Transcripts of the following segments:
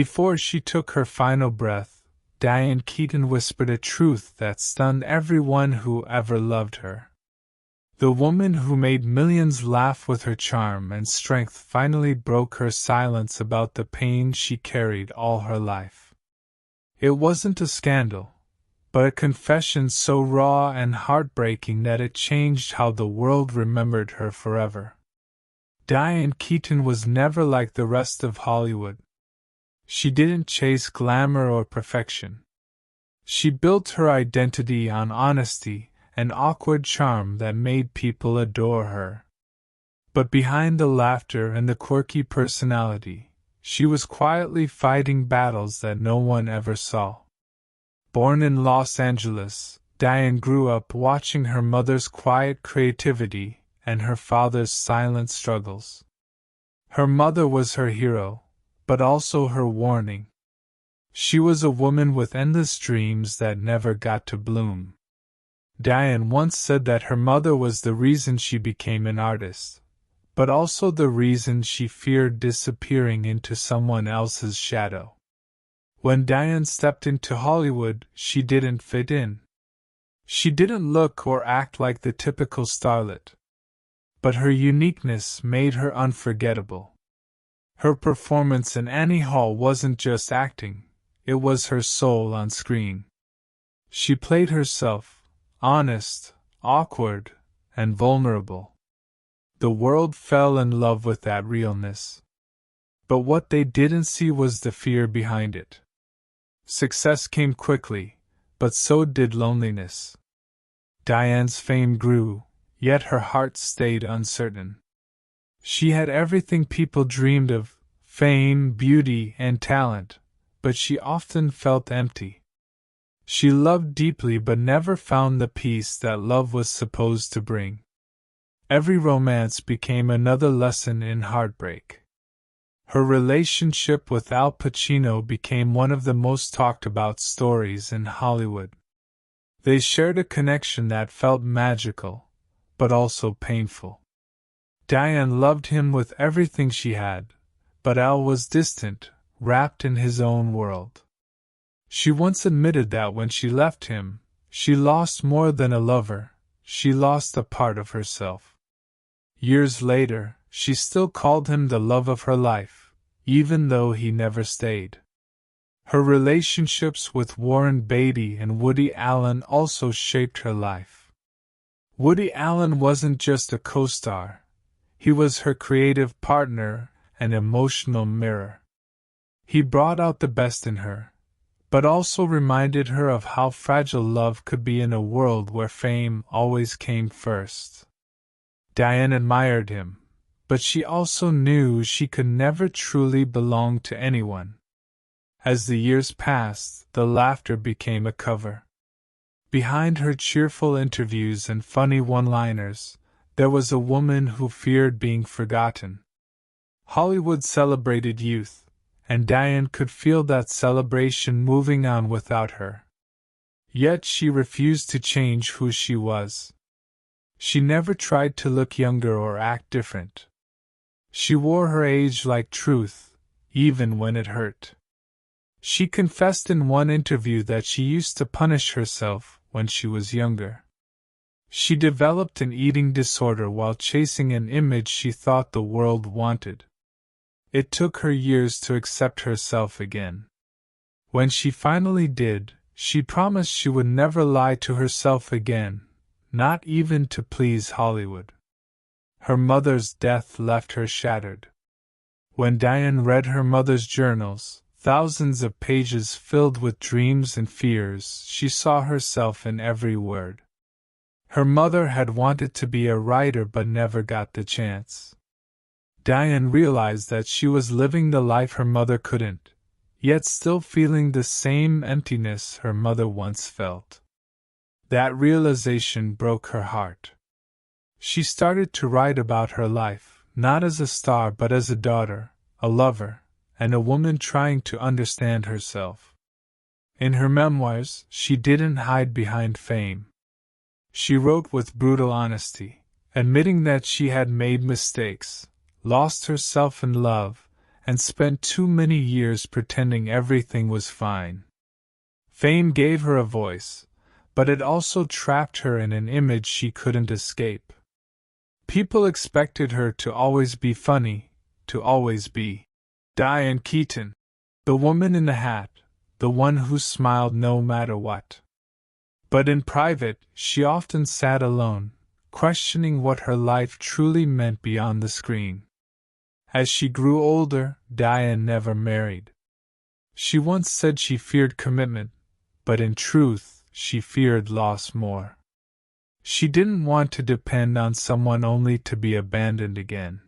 Before she took her final breath, Diane Keaton whispered a truth that stunned everyone who ever loved her. The woman who made millions laugh with her charm and strength finally broke her silence about the pain she carried all her life. It wasn't a scandal, but a confession so raw and heartbreaking that it changed how the world remembered her forever. Diane Keaton was never like the rest of Hollywood. She didn't chase glamour or perfection. She built her identity on honesty, an awkward charm that made people adore her. But behind the laughter and the quirky personality, she was quietly fighting battles that no one ever saw. Born in Los Angeles, Diane grew up watching her mother's quiet creativity and her father's silent struggles. Her mother was her hero, but also her warning. She was a woman with endless dreams that never got to bloom. Diane once said that her mother was the reason she became an artist, but also the reason she feared disappearing into someone else's shadow. When Diane stepped into Hollywood, she didn't fit in. She didn't look or act like the typical starlet. But her uniqueness made her unforgettable. Her performance in Annie Hall wasn't just acting, it was her soul on screen. She played herself, honest, awkward, and vulnerable. The world fell in love with that realness. But what they didn't see was the fear behind it. Success came quickly, but so did loneliness. Diane's fame grew, yet her heart stayed uncertain. She had everything people dreamed of, fame, beauty, and talent, but she often felt empty. She loved deeply but never found the peace that love was supposed to bring. Every romance became another lesson in heartbreak. Her relationship with Al Pacino became one of the most talked about stories in Hollywood. They shared a connection that felt magical, but also painful. Diane loved him with everything she had, but Al was distant, wrapped in his own world. She once admitted that when she left him, she lost more than a lover, she lost a part of herself. Years later, she still called him the love of her life, even though he never stayed. Her relationships with Warren Beatty and Woody Allen also shaped her life. Woody Allen wasn't just a co-star, he was her creative partner, an emotional mirror. He brought out the best in her, but also reminded her of how fragile love could be in a world where fame always came first. Diane admired him, but she also knew she could never truly belong to anyone. As the years passed, the laughter became a cover. Behind her cheerful interviews and funny one-liners, there was a woman who feared being forgotten. Hollywood celebrated youth, and Diane could feel that celebration moving on without her. Yet she refused to change who she was. She never tried to look younger or act different. She wore her age like truth, even when it hurt. She confessed in one interview that she used to punish herself when she was younger. She developed an eating disorder while chasing an image she thought the world wanted. It took her years to accept herself again. When she finally did, she promised she would never lie to herself again, not even to please Hollywood. Her mother's death left her shattered. When Diane read her mother's journals, thousands of pages filled with dreams and fears, she saw herself in every word. Her mother had wanted to be a writer but never got the chance. Diane realized that she was living the life her mother couldn't, yet still feeling the same emptiness her mother once felt. That realization broke her heart. She started to write about her life, not as a star but as a daughter, a lover, and a woman trying to understand herself. In her memoirs, she didn't hide behind fame. She wrote with brutal honesty, admitting that she had made mistakes, lost herself in love, and spent too many years pretending everything was fine. Fame gave her a voice, but it also trapped her in an image she couldn't escape. People expected her to always be funny, to always be Diane Keaton, the woman in the hat, the one who smiled no matter what. But in private, she often sat alone, questioning what her life truly meant beyond the screen. As she grew older, Diane never married. She once said she feared commitment, but in truth, she feared loss more. She didn't want to depend on someone only to be abandoned again.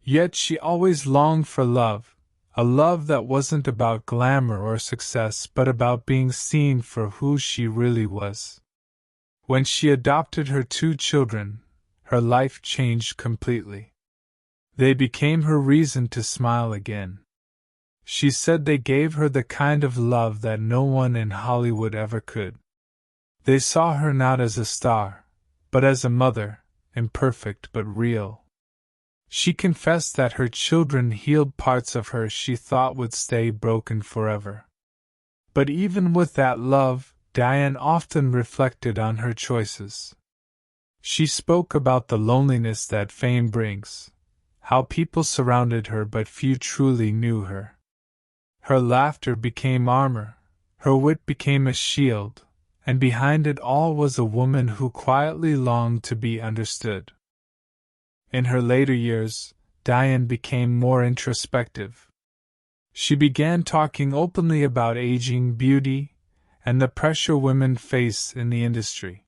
Yet she always longed for love, a love that wasn't about glamour or success but about being seen for who she really was. When she adopted her 2 children, her life changed completely. They became her reason to smile again. She said they gave her the kind of love that no one in Hollywood ever could. They saw her not as a star, but as a mother, imperfect but real. She confessed that her children healed parts of her she thought would stay broken forever. But even with that love, Diane often reflected on her choices. She spoke about the loneliness that fame brings, how people surrounded her but few truly knew her. Her laughter became armor, her wit became a shield, and behind it all was a woman who quietly longed to be understood. In her later years, Diane became more introspective. She began talking openly about aging, beauty, and the pressure women face in the industry.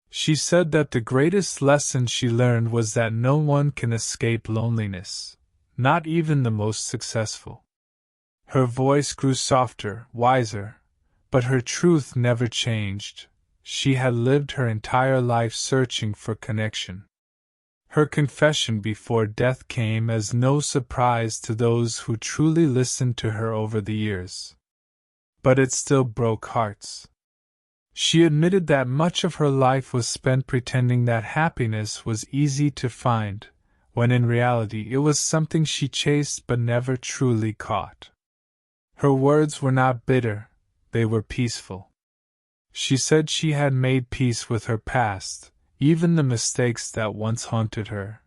She said that the greatest lesson she learned was that no one can escape loneliness, not even the most successful. Her voice grew softer, wiser, but her truth never changed. She had lived her entire life searching for connection. Her confession before death came as no surprise to those who truly listened to her over the years. But it still broke hearts. She admitted that much of her life was spent pretending that happiness was easy to find, when in reality it was something she chased but never truly caught. Her words were not bitter, they were peaceful. She said she had made peace with her past, even the mistakes that once haunted her.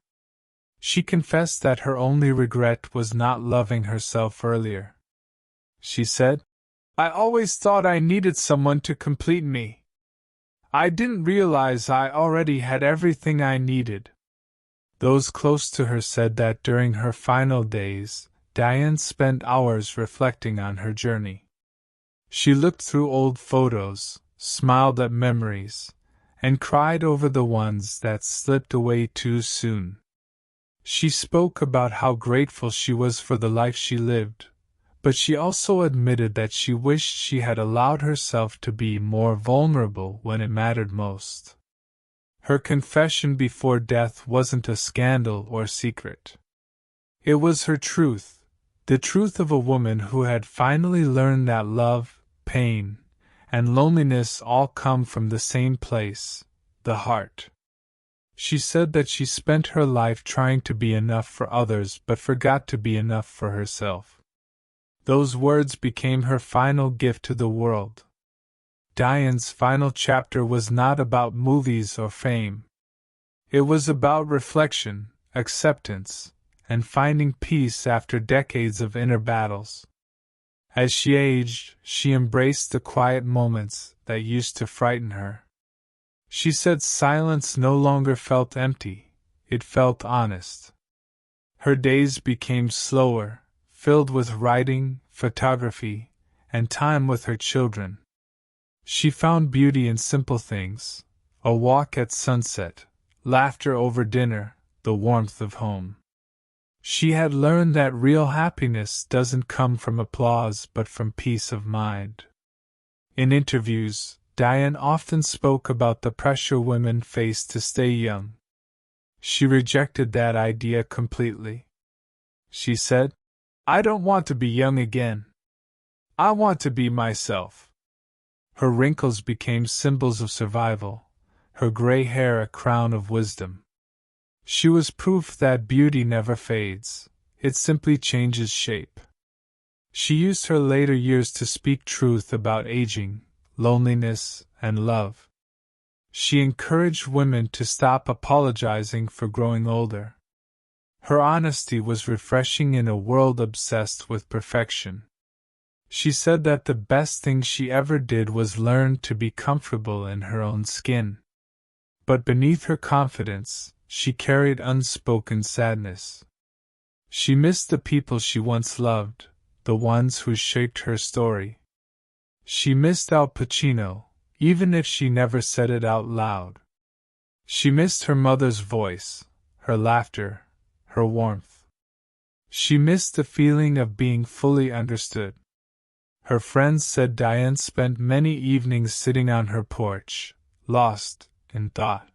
She confessed that her only regret was not loving herself earlier. She said, "I always thought I needed someone to complete me. I didn't realize I already had everything I needed." Those close to her said that during her final days, Diane spent hours reflecting on her journey. She looked through old photos, smiled at memories, and cried over the ones that slipped away too soon. She spoke about how grateful she was for the life she lived, but she also admitted that she wished she had allowed herself to be more vulnerable when it mattered most. Her confession before death wasn't a scandal or secret. It was her truth, the truth of a woman who had finally learned that love, pain, and loneliness all come from the same place, the heart. She said that she spent her life trying to be enough for others but forgot to be enough for herself. Those words became her final gift to the world. Diane's final chapter was not about movies or fame. It was about reflection, acceptance, and finding peace after decades of inner battles. As she aged, she embraced the quiet moments that used to frighten her. She said silence no longer felt empty, it felt honest. Her days became slower, filled with writing, photography, and time with her children. She found beauty in simple things, a walk at sunset, laughter over dinner, the warmth of home. She had learned that real happiness doesn't come from applause but from peace of mind. In interviews, Diane often spoke about the pressure women face to stay young. She rejected that idea completely. She said, "I don't want to be young again. I want to be myself." Her wrinkles became symbols of survival, her gray hair a crown of wisdom. She was proof that beauty never fades, it simply changes shape. She used her later years to speak truth about aging, loneliness, and love. She encouraged women to stop apologizing for growing older. Her honesty was refreshing in a world obsessed with perfection. She said that the best thing she ever did was learn to be comfortable in her own skin. But beneath her confidence, she carried unspoken sadness. She missed the people she once loved, the ones who shaped her story. She missed Al Pacino, even if she never said it out loud. She missed her mother's voice, her laughter, her warmth. She missed the feeling of being fully understood. Her friends said Diane spent many evenings sitting on her porch, lost in thought.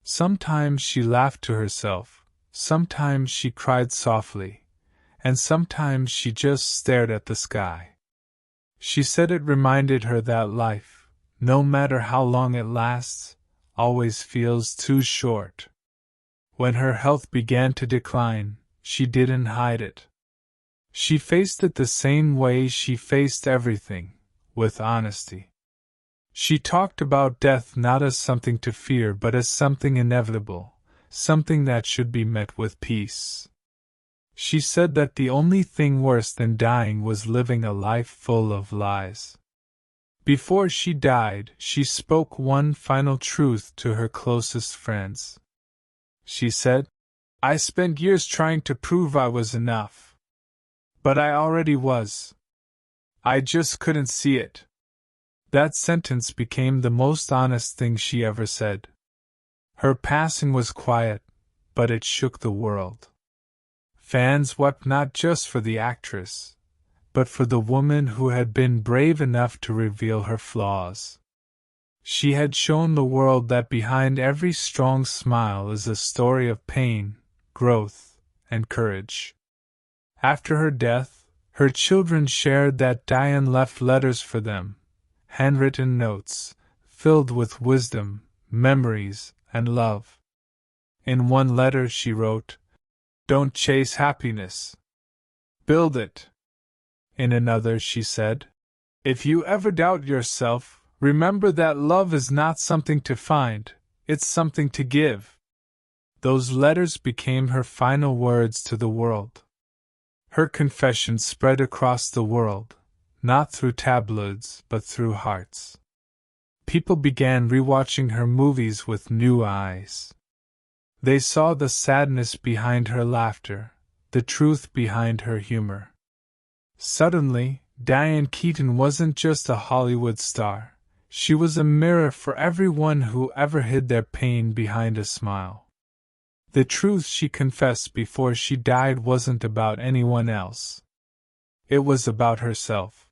Sometimes she laughed to herself, sometimes she cried softly, and sometimes she just stared at the sky. She said it reminded her that life, no matter how long it lasts, always feels too short. When her health began to decline, she didn't hide it. She faced it the same way she faced everything, with honesty. She talked about death not as something to fear but as something inevitable, something that should be met with peace. She said that the only thing worse than dying was living a life full of lies. Before she died, she spoke one final truth to her closest friends. She said, "I spent years trying to prove I was enough. But I already was. I just couldn't see it." That sentence became the most honest thing she ever said. Her passing was quiet, but it shook the world. Fans wept not just for the actress, but for the woman who had been brave enough to reveal her flaws. She had shown the world that behind every strong smile is a story of pain, growth, and courage. After her death, her children shared that Diane left letters for them, handwritten notes, filled with wisdom, memories, and love. In one letter she wrote, "Don't chase happiness. Build it." In another she said, "If you ever doubt yourself, remember that love is not something to find, it's something to give." Those letters became her final words to the world. Her confession spread across the world, not through tabloids but through hearts. People began rewatching her movies with new eyes. They saw the sadness behind her laughter, the truth behind her humor. Suddenly, Diane Keaton wasn't just a Hollywood star, she was a mirror for everyone who ever hid their pain behind a smile. The truth she confessed before she died wasn't about anyone else. It was about herself.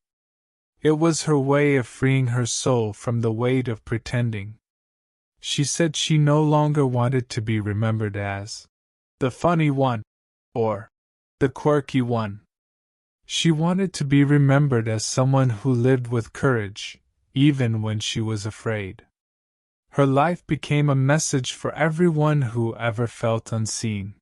It was her way of freeing her soul from the weight of pretending. She said she no longer wanted to be remembered as the funny one or the quirky one. She wanted to be remembered as someone who lived with courage, even when she was afraid. Her life became a message for everyone who ever felt unseen.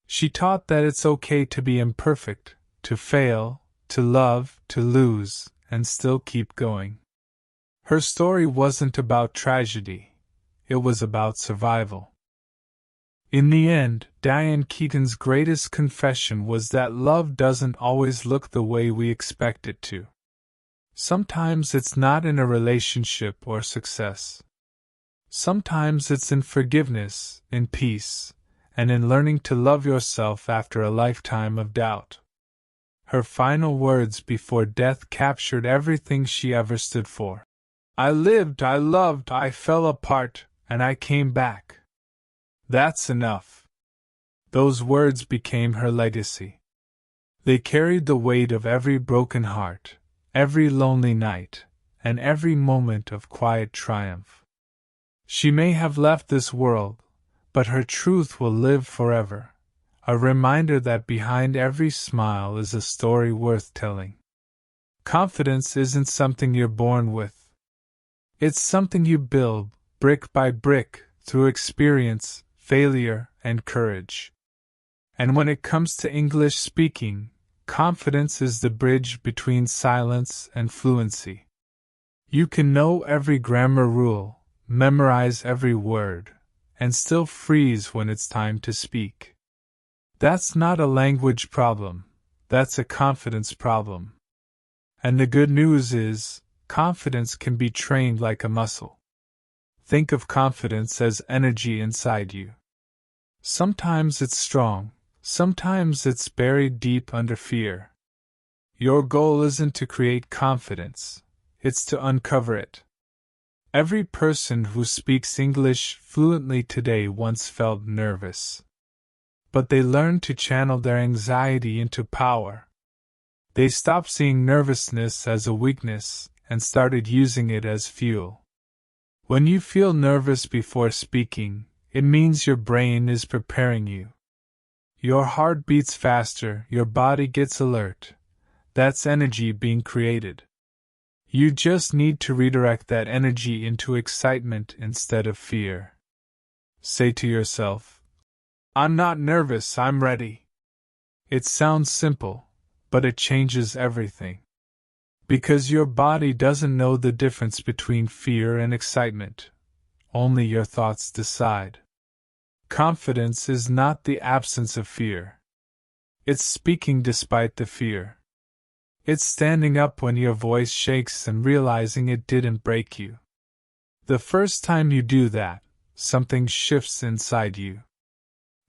She taught that it's okay to be imperfect, to fail, to love, to lose, and still keep going. Her story wasn't about tragedy, it was about survival. In the end, Diane Keaton's greatest confession was that love doesn't always look the way we expect it to. Sometimes it's not in a relationship or success. Sometimes it's in forgiveness, in peace, and in learning to love yourself after a lifetime of doubt. Her final words before death captured everything she ever stood for. "I lived, I loved, I fell apart, and I came back. That's enough." Those words became her legacy. They carried the weight of every broken heart, every lonely night, and every moment of quiet triumph. She may have left this world, but her truth will live forever, a reminder that behind every smile is a story worth telling. Confidence isn't something you're born with. It's something you build, brick by brick, through experience, failure, and courage. And when it comes to English speaking, confidence is the bridge between silence and fluency. You can know every grammar rule, memorize every word, and still freeze when it's time to speak. That's not a language problem, that's a confidence problem. And the good news is, confidence can be trained like a muscle. Think of confidence as energy inside you. Sometimes it's strong, sometimes it's buried deep under fear. Your goal isn't to create confidence, it's to uncover it. Every person who speaks English fluently today once felt nervous. But they learned to channel their anxiety into power. They stopped seeing nervousness as a weakness and started using it as fuel. When you feel nervous before speaking, it means your brain is preparing you. Your heart beats faster, your body gets alert. That's energy being created. You just need to redirect that energy into excitement instead of fear. Say to yourself, "I'm not nervous, I'm ready." It sounds simple, but it changes everything. Because your body doesn't know the difference between fear and excitement. Only your thoughts decide. Confidence is not the absence of fear. It's speaking despite the fear. It's standing up when your voice shakes and realizing it didn't break you. The first time you do that, something shifts inside you.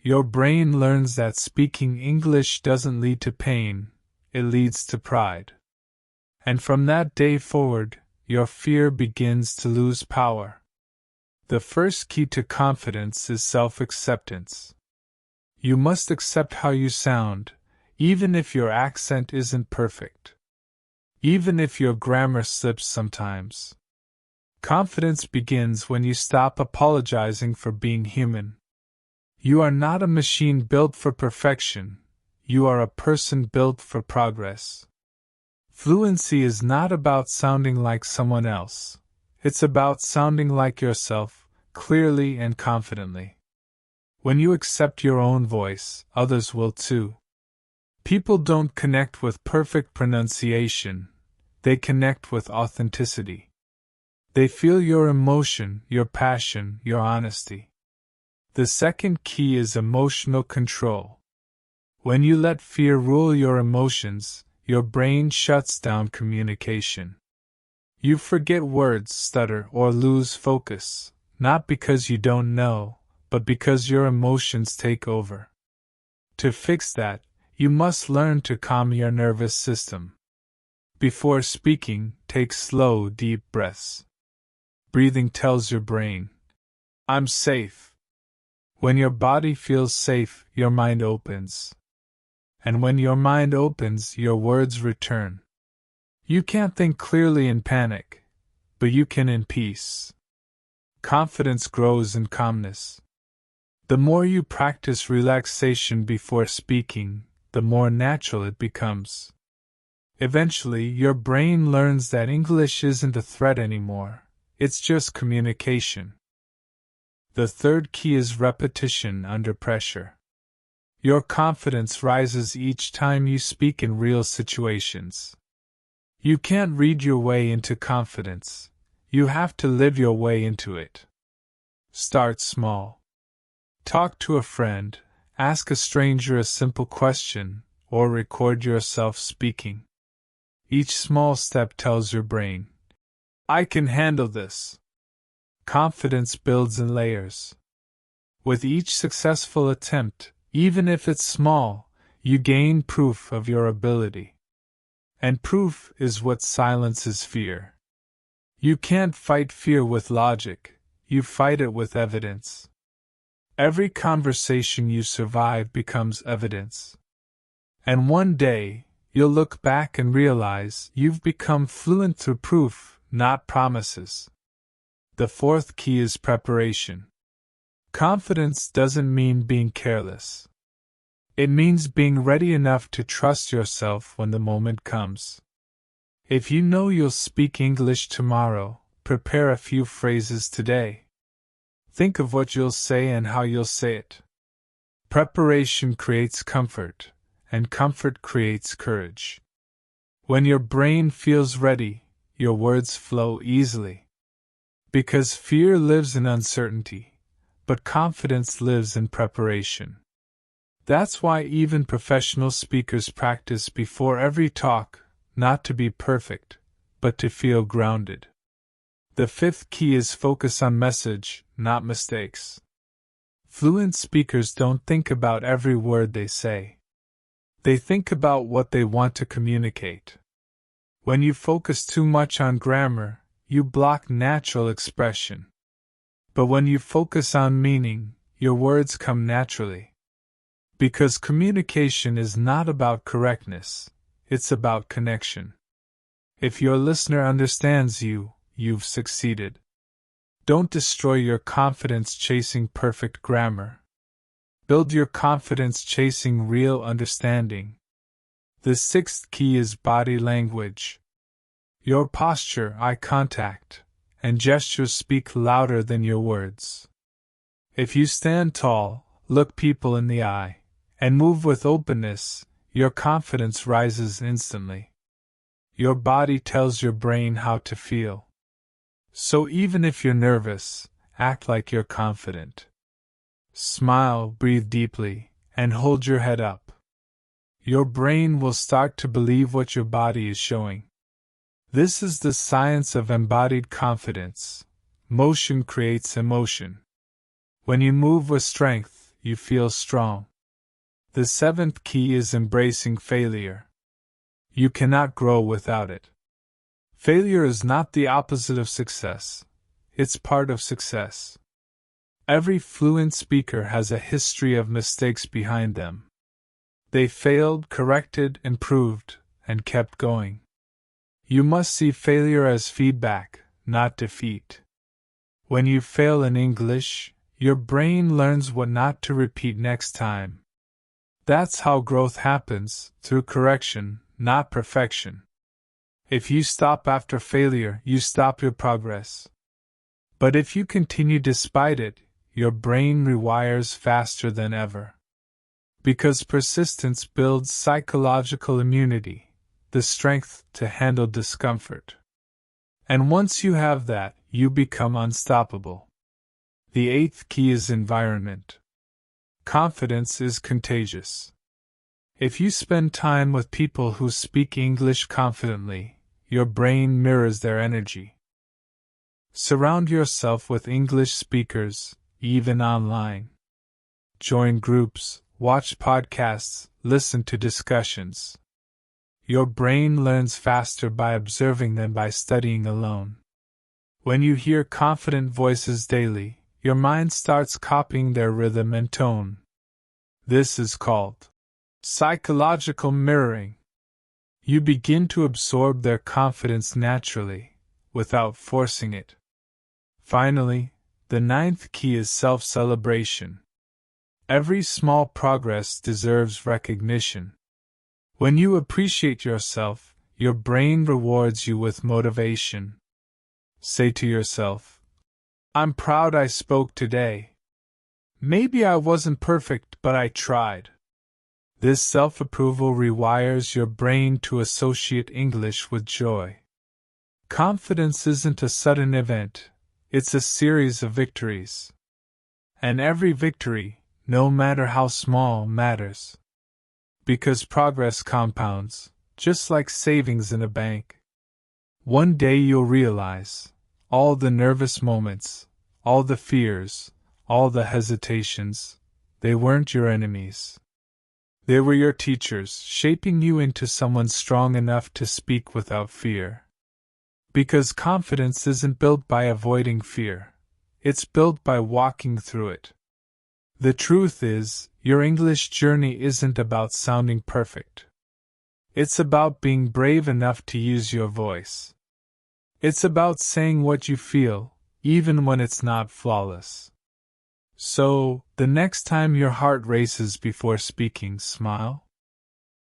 Your brain learns that speaking English doesn't lead to pain, it leads to pride. And from that day forward, your fear begins to lose power. The first key to confidence is self-acceptance. You must accept how you sound, even if your accent isn't perfect. Even if your grammar slips sometimes. Confidence begins when you stop apologizing for being human. You are not a machine built for perfection, you are a person built for progress. Fluency is not about sounding like someone else, it's about sounding like yourself, clearly and confidently. When you accept your own voice, others will too. People don't connect with perfect pronunciation, they connect with authenticity. They feel your emotion, your passion, your honesty. The second key is emotional control. When you let fear rule your emotions, your brain shuts down communication. You forget words, stutter, or lose focus, not because you don't know, but because your emotions take over. To fix that, you must learn to calm your nervous system. Before speaking, take slow, deep breaths. Breathing tells your brain, "I'm safe." When your body feels safe, your mind opens. And when your mind opens, your words return. You can't think clearly in panic, but you can in peace. Confidence grows in calmness. The more you practice relaxation before speaking, the more natural it becomes. Eventually, your brain learns that English isn't a threat anymore, it's just communication. The third key is repetition under pressure. Your confidence rises each time you speak in real situations. You can't read your way into confidence, you have to live your way into it. Start small. Talk to a friend, ask a stranger a simple question, or record yourself speaking. Each small step tells your brain, "I can handle this." Confidence builds in layers. With each successful attempt, even if it's small, you gain proof of your ability. And proof is what silences fear. You can't fight fear with logic, you fight it with evidence. Every conversation you survive becomes evidence. And one day, you'll look back and realize you've become fluent through proof, not promises. The fourth key is preparation. Confidence doesn't mean being careless. It means being ready enough to trust yourself when the moment comes. If you know you'll speak English tomorrow, prepare a few phrases today. Think of what you'll say and how you'll say it. Preparation creates comfort, and comfort creates courage. When your brain feels ready, your words flow easily. Because fear lives in uncertainty, but confidence lives in preparation. That's why even professional speakers practice before every talk, not to be perfect, but to feel grounded. The fifth key is focus on message, not mistakes. Fluent speakers don't think about every word they say. They think about what they want to communicate. When you focus too much on grammar, you block natural expression. But when you focus on meaning, your words come naturally. Because communication is not about correctness, it's about connection. If your listener understands you, you've succeeded. Don't destroy your confidence chasing perfect grammar. Build your confidence chasing real understanding. The sixth key is body language. Your posture, eye contact, and gestures speak louder than your words. If you stand tall, look people in the eye, and move with openness, your confidence rises instantly. Your body tells your brain how to feel. So even if you're nervous, act like you're confident. Smile, breathe deeply, and hold your head up. Your brain will start to believe what your body is showing. This is the science of embodied confidence. Motion creates emotion. When you move with strength, you feel strong. The seventh key is embracing failure. You cannot grow without it. Failure is not the opposite of success. It's part of success. Every fluent speaker has a history of mistakes behind them. They failed, corrected, improved, and kept going. You must see failure as feedback, not defeat. When you fail in English, your brain learns what not to repeat next time. That's how growth happens, through correction, not perfection. If you stop after failure, you stop your progress. But if you continue despite it, your brain rewires faster than ever. Because persistence builds psychological immunity, the strength to handle discomfort. And once you have that, you become unstoppable. The eighth key is environment. Confidence is contagious. If you spend time with people who speak English confidently, your brain mirrors their energy. Surround yourself with English speakers, even online. Join groups, watch podcasts, listen to discussions. Your brain learns faster by observing than by studying alone. When you hear confident voices daily, your mind starts copying their rhythm and tone. This is called psychological mirroring. You begin to absorb their confidence naturally, without forcing it. Finally, the ninth key is self-celebration. Every small progress deserves recognition. When you appreciate yourself, your brain rewards you with motivation. Say to yourself, "I'm proud I spoke today. Maybe I wasn't perfect, but I tried." This self-approval rewires your brain to associate English with joy. Confidence isn't a sudden event, it's a series of victories. And every victory, no matter how small, matters. Because progress compounds, just like savings in a bank. One day you'll realize, all the nervous moments, all the fears, all the hesitations, they weren't your enemies. They were your teachers, shaping you into someone strong enough to speak without fear. Because confidence isn't built by avoiding fear, it's built by walking through it. The truth is, your English journey isn't about sounding perfect. It's about being brave enough to use your voice. It's about saying what you feel, even when it's not flawless. So, the next time your heart races before speaking, smile.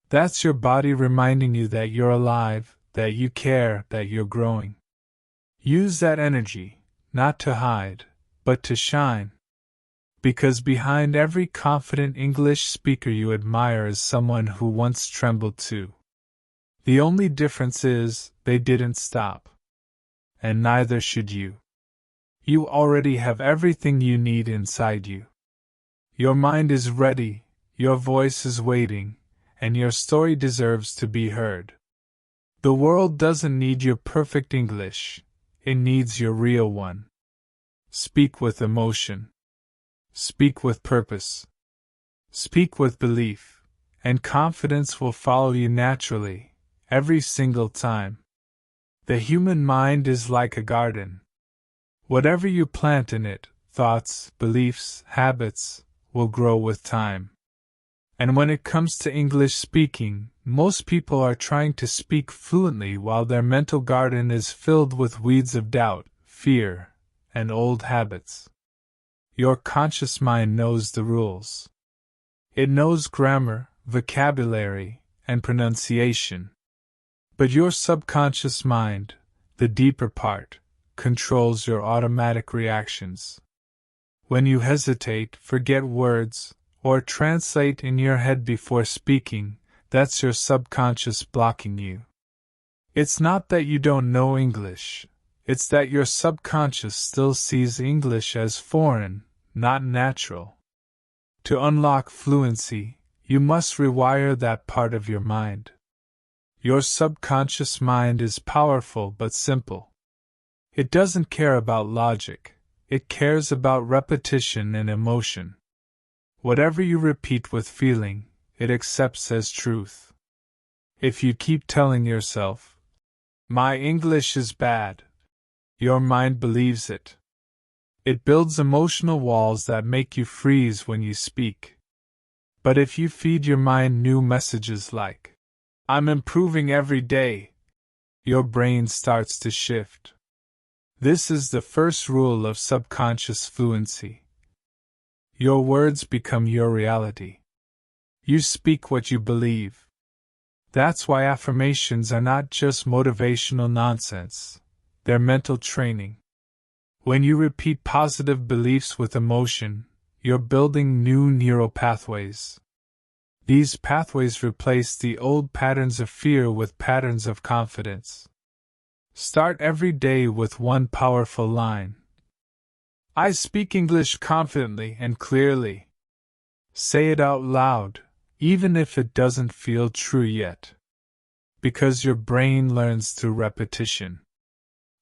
That's your body reminding you that you're alive, that you care, that you're growing. Use that energy, not to hide, but to shine. Because behind every confident English speaker you admire is someone who once trembled too. The only difference is, they didn't stop. And neither should you. You already have everything you need inside you. Your mind is ready, your voice is waiting, and your story deserves to be heard. The world doesn't need your perfect English, it needs your real one. Speak with emotion. Speak with purpose. Speak with belief, and confidence will follow you naturally, every single time. The human mind is like a garden. Whatever you plant in it, thoughts, beliefs, habits, will grow with time. And when it comes to English speaking, most people are trying to speak fluently while their mental garden is filled with weeds of doubt, fear, and old habits. Your conscious mind knows the rules. It knows grammar, vocabulary, and pronunciation. But your subconscious mind, the deeper part, controls your automatic reactions. When you hesitate, forget words, or translate in your head before speaking, that's your subconscious blocking you. It's not that you don't know English, it's that your subconscious still sees English as foreign, not natural. To unlock fluency, you must rewire that part of your mind. Your subconscious mind is powerful but simple. It doesn't care about logic, it cares about repetition and emotion. Whatever you repeat with feeling, it accepts as truth. If you keep telling yourself, "My English is bad," your mind believes it. It builds emotional walls that make you freeze when you speak. But if you feed your mind new messages like, "I'm improving every day," your brain starts to shift. This is the first rule of subconscious fluency. Your words become your reality. You speak what you believe. That's why affirmations are not just motivational nonsense, they're mental training. When you repeat positive beliefs with emotion, you're building new neural pathways. These pathways replace the old patterns of fear with patterns of confidence. Start every day with one powerful line. "I speak English confidently and clearly." Say it out loud, even if it doesn't feel true yet. Because your brain learns through repetition.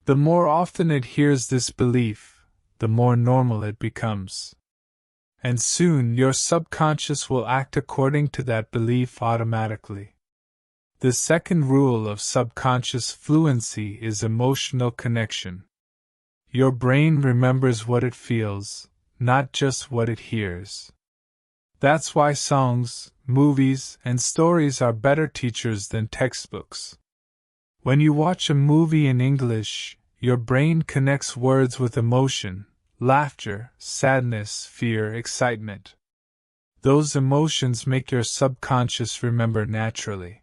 The more often it hears this belief, the more normal it becomes. And soon your subconscious will act according to that belief automatically. The second rule of subconscious fluency is emotional connection. Your brain remembers what it feels, not just what it hears. That's why songs, movies, and stories are better teachers than textbooks. When you watch a movie in English, your brain connects words with emotion, laughter, sadness, fear, excitement. Those emotions make your subconscious remember naturally.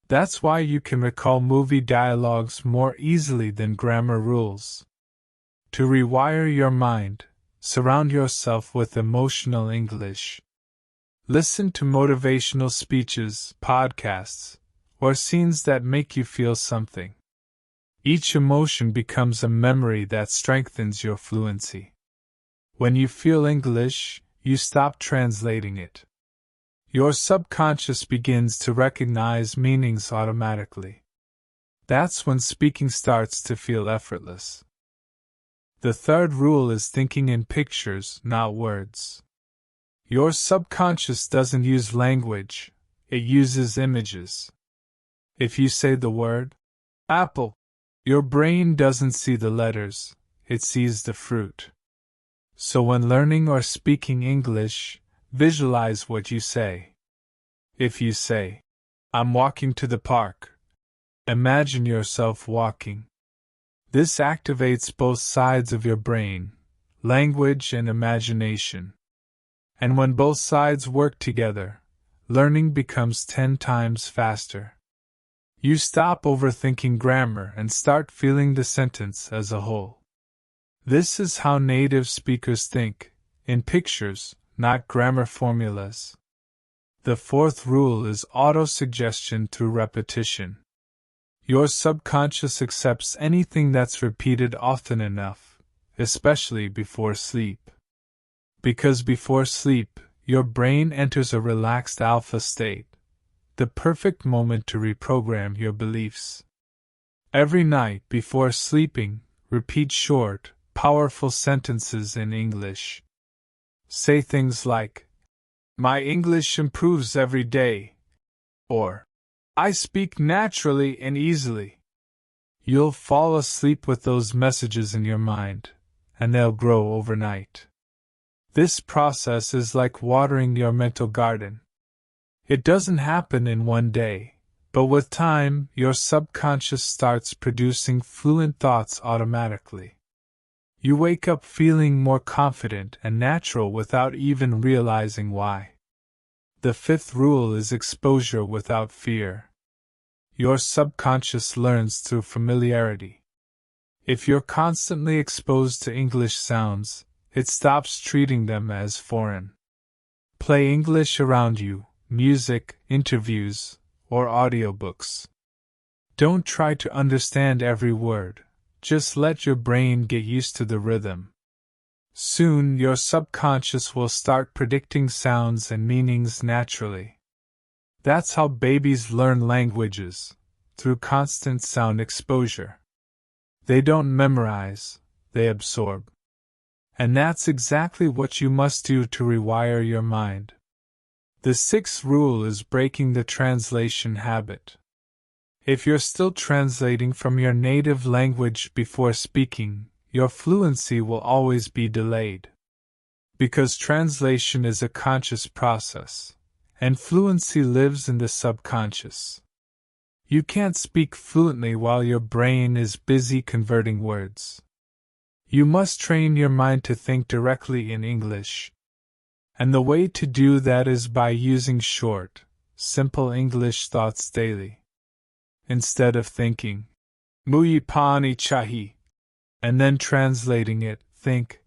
That's why you can recall movie dialogues more easily than grammar rules. To rewire your mind, surround yourself with emotional English. Listen to motivational speeches, podcasts, or scenes that make you feel something. Each emotion becomes a memory that strengthens your fluency. When you feel English, you stop translating it. Your subconscious begins to recognize meanings automatically. That's when speaking starts to feel effortless. The third rule is thinking in pictures, not words. Your subconscious doesn't use language, it uses images. If you say the word apple, your brain doesn't see the letters, it sees the fruit. So when learning or speaking English, visualize what you say. If you say, "I'm walking to the park," imagine yourself walking. This activates both sides of your brain, language and imagination. And when both sides work together, learning becomes 10 times faster. You stop overthinking grammar and start feeling the sentence as a whole. This is how native speakers think, in pictures, not grammar formulas. The fourth rule is autosuggestion through repetition. Your subconscious accepts anything that's repeated often enough, especially before sleep. Because before sleep, your brain enters a relaxed alpha state, the perfect moment to reprogram your beliefs. Every night before sleeping, repeat short, powerful sentences in English. Say things like, "My English improves every day," or "I speak naturally and easily." You'll fall asleep with those messages in your mind, and they'll grow overnight. This process is like watering your mental garden. It doesn't happen in one day, but with time, your subconscious starts producing fluent thoughts automatically. You wake up feeling more confident and natural without even realizing why. The fifth rule is exposure without fear. Your subconscious learns through familiarity. If you're constantly exposed to English sounds, it stops treating them as foreign. Play English around you, music, interviews, or audiobooks. Don't try to understand every word, just let your brain get used to the rhythm. Soon your subconscious will start predicting sounds and meanings naturally. That's how babies learn languages, through constant sound exposure. They don't memorize, they absorb. And that's exactly what you must do to rewire your mind. The sixth rule is breaking the translation habit. If you're still translating from your native language before speaking, your fluency will always be delayed. Because translation is a conscious process, and fluency lives in the subconscious. You can't speak fluently while your brain is busy converting words. You must train your mind to think directly in English. And the way to do that is by using short, simple English thoughts daily. Instead of thinking, "Mujhe pani chahi," and then translating it, think,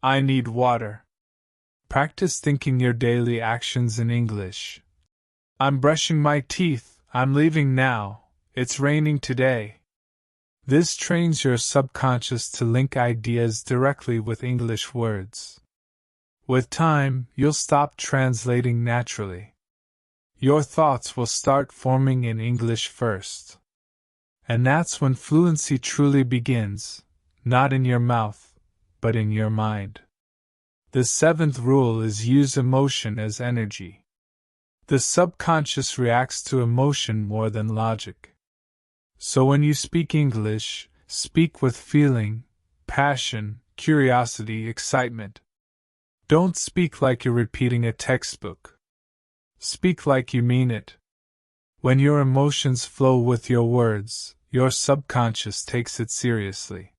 "I need water." Practice thinking your daily actions in English. "I'm brushing my teeth, I'm leaving now, it's raining today." This trains your subconscious to link ideas directly with English words. With time, you'll stop translating naturally. Your thoughts will start forming in English first. And that's when fluency truly begins, not in your mouth, but in your mind. The seventh rule is use emotion as energy. The subconscious reacts to emotion more than logic. So when you speak English, speak with feeling, passion, curiosity, excitement. Don't speak like you're repeating a textbook. Speak like you mean it. When your emotions flow with your words, your subconscious takes it seriously.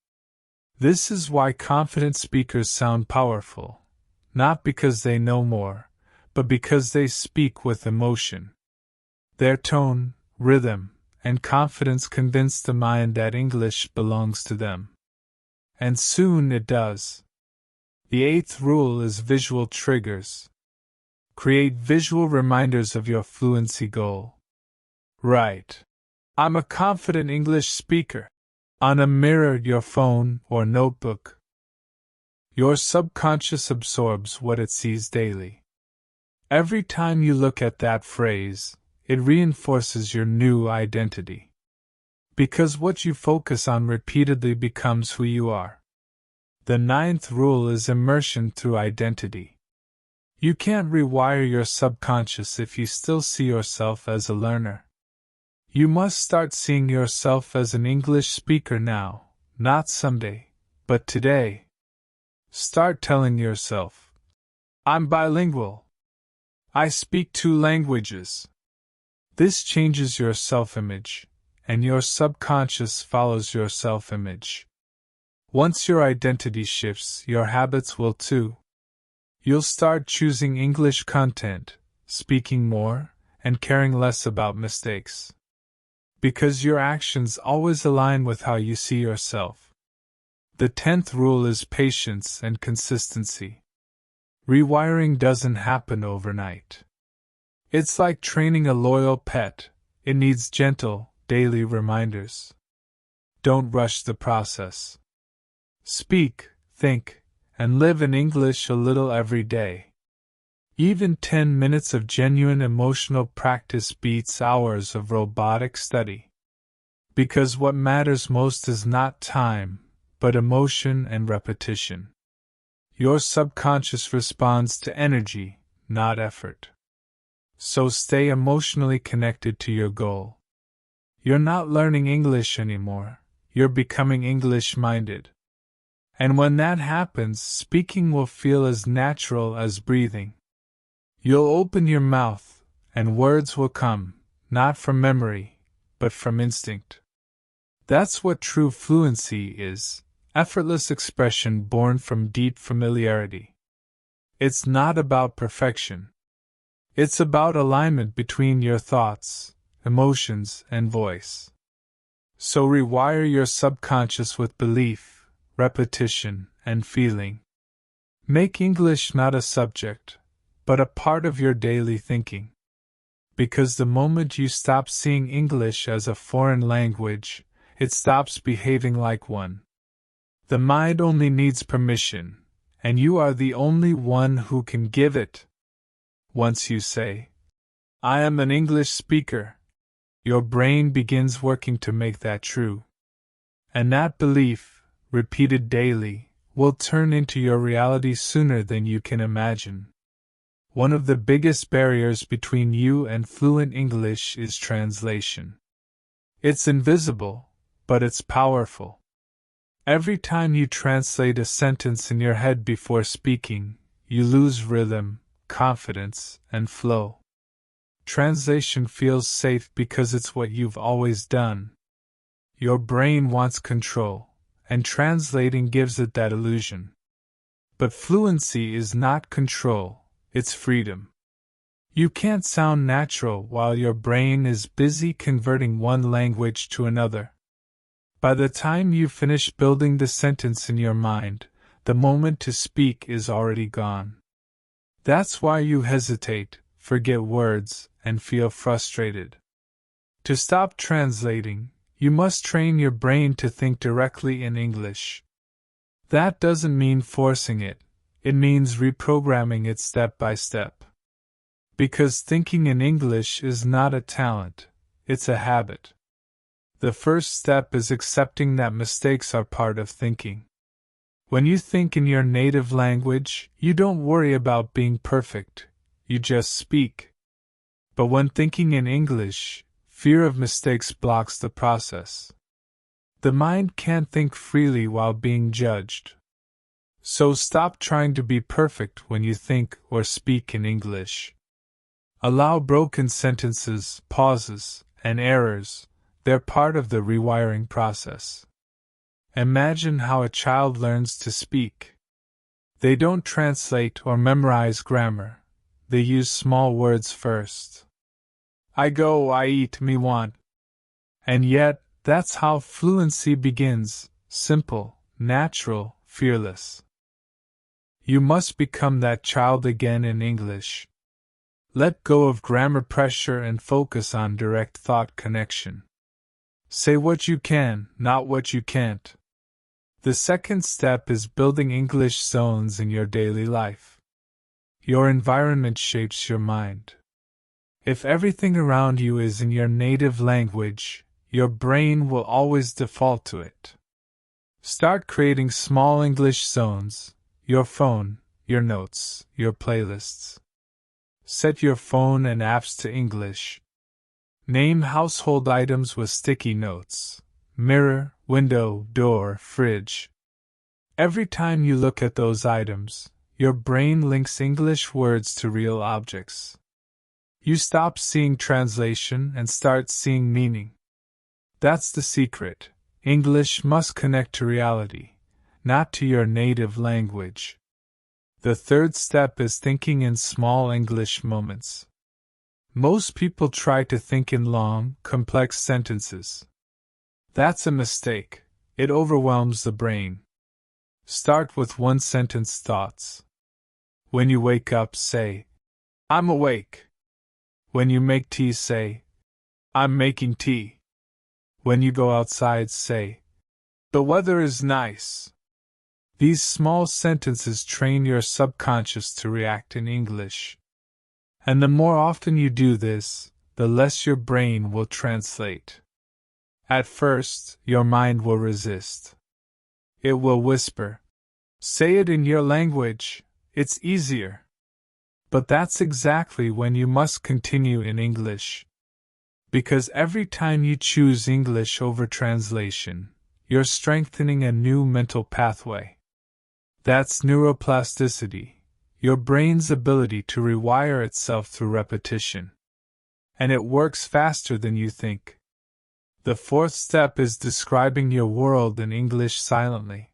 This is why confident speakers sound powerful, not because they know more, but because they speak with emotion. Their tone, rhythm, and confidence convince the mind that English belongs to them. And soon it does. The eighth rule is visual triggers. Create visual reminders of your fluency goal. Write, "I'm a confident English speaker," on a mirror, your phone, or notebook. Your subconscious absorbs what it sees daily. Every time you look at that phrase, it reinforces your new identity. Because what you focus on repeatedly becomes who you are. The ninth rule is immersion through identity. You can't rewire your subconscious if you still see yourself as a learner. You must start seeing yourself as an English speaker now, not someday, but today. Start telling yourself, "I'm bilingual. I speak 2 languages." This changes your self-image, and your subconscious follows your self-image. Once your identity shifts, your habits will too. You'll start choosing English content, speaking more, and caring less about mistakes. Because your actions always align with how you see yourself. The 10th rule is patience and consistency. Rewiring doesn't happen overnight. It's like training a loyal pet, it needs gentle, daily reminders. Don't rush the process. Speak, think, and live in English a little every day. Even 10 minutes of genuine emotional practice beats hours of robotic study. Because what matters most is not time, but emotion and repetition. Your subconscious responds to energy, not effort. So stay emotionally connected to your goal. You're not learning English anymore, you're becoming English-minded. And when that happens, speaking will feel as natural as breathing. You'll open your mouth, and words will come, not from memory, but from instinct. That's what true fluency is, effortless expression born from deep familiarity. It's not about perfection. It's about alignment between your thoughts, emotions, and voice. So rewire your subconscious with belief, repetition, and feeling. Make English not a subject, but a part of your daily thinking. Because the moment you stop seeing English as a foreign language, it stops behaving like one. The mind only needs permission, and you are the only one who can give it. Once you say, "I am an English speaker," your brain begins working to make that true. And that belief, repeated daily, will turn into your reality sooner than you can imagine. One of the biggest barriers between you and fluent English is translation. It's invisible, but it's powerful. Every time you translate a sentence in your head before speaking, you lose rhythm, confidence, and flow. Translation feels safe because it's what you've always done. Your brain wants control, and translating gives it that illusion. But fluency is not control. It's freedom. You can't sound natural while your brain is busy converting one language to another. By the time you finish building the sentence in your mind, the moment to speak is already gone. That's why you hesitate, forget words, and feel frustrated. To stop translating, you must train your brain to think directly in English. That doesn't mean forcing it. It means reprogramming it step by step. Because thinking in English is not a talent, it's a habit. The first step is accepting that mistakes are part of thinking. When you think in your native language, you don't worry about being perfect, you just speak. But when thinking in English, fear of mistakes blocks the process. The mind can't think freely while being judged. So stop trying to be perfect when you think or speak in English. Allow broken sentences, pauses, and errors. They're part of the rewiring process. Imagine how a child learns to speak. They don't translate or memorize grammar. They use small words first. I go, I eat, me want. And yet, that's how fluency begins, simple, natural, fearless. You must become that child again in English. Let go of grammar pressure and focus on direct thought connection. Say what you can, not what you can't. The second step is building English zones in your daily life. Your environment shapes your mind. If everything around you is in your native language, your brain will always default to it. Start creating small English zones. Your phone, your notes, your playlists. Set your phone and apps to English. Name household items with sticky notes: mirror, window, door, fridge. Every time you look at those items, your brain links English words to real objects. You stop seeing translation and start seeing meaning. That's the secret. English must connect to reality, not to your native language. The third step is thinking in small English moments. Most people try to think in long, complex sentences. That's a mistake. It overwhelms the brain. Start with one-sentence thoughts. When you wake up, say, I'm awake. When you make tea, say, I'm making tea. When you go outside, say, the weather is nice. These small sentences train your subconscious to react in English. And the more often you do this, the less your brain will translate. At first, your mind will resist. It will whisper, say it in your language, it's easier. But that's exactly when you must continue in English. Because every time you choose English over translation, you're strengthening a new mental pathway. That's neuroplasticity, your brain's ability to rewire itself through repetition. And it works faster than you think. The fourth step is describing your world in English silently.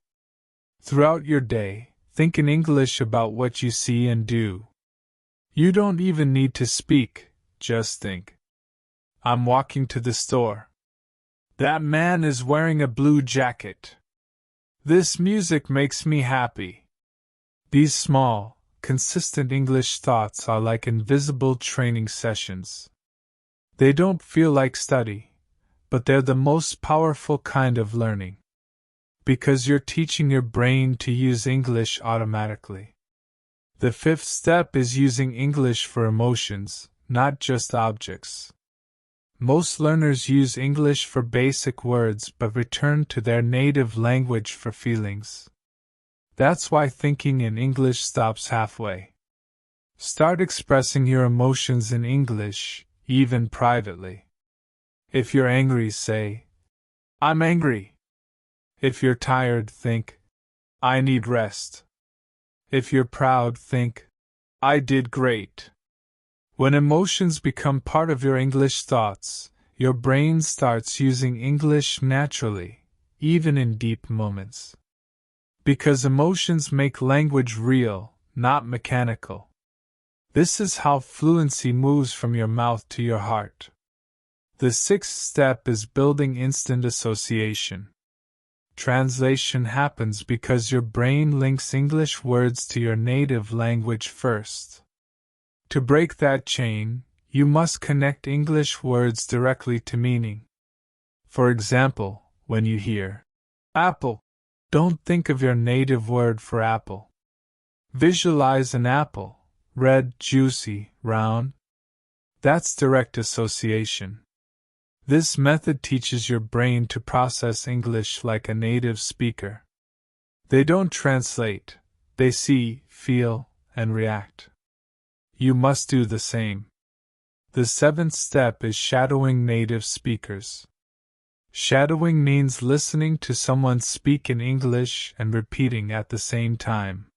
Throughout your day, think in English about what you see and do. You don't even need to speak, just think. I'm walking to the store. That man is wearing a blue jacket. This music makes me happy. These small, consistent English thoughts are like invisible training sessions. They don't feel like study, but they're the most powerful kind of learning. Because you're teaching your brain to use English automatically. The fifth step is using English for emotions, not just objects. Most learners use English for basic words but return to their native language for feelings. That's why thinking in English stops halfway. Start expressing your emotions in English, even privately. If you're angry, say, I'm angry. If you're tired, think, I need rest. If you're proud, think, I did great. When emotions become part of your English thoughts, your brain starts using English naturally, even in deep moments. Because emotions make language real, not mechanical. This is how fluency moves from your mouth to your heart. The sixth step is building instant association. Translation happens because your brain links English words to your native language first. To break that chain, you must connect English words directly to meaning. For example, when you hear apple, don't think of your native word for apple. Visualize an apple, red, juicy, round. That's direct association. This method teaches your brain to process English like a native speaker. They don't translate, they see, feel, and react. You must do the same. The seventh step is shadowing native speakers. Shadowing means listening to someone speak in English and repeating at the same time.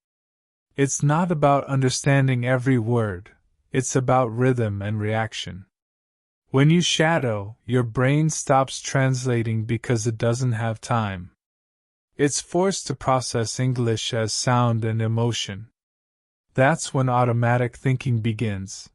It's not about understanding every word, it's about rhythm and reaction. When you shadow, your brain stops translating because it doesn't have time. It's forced to process English as sound and emotion. That's when automatic thinking begins.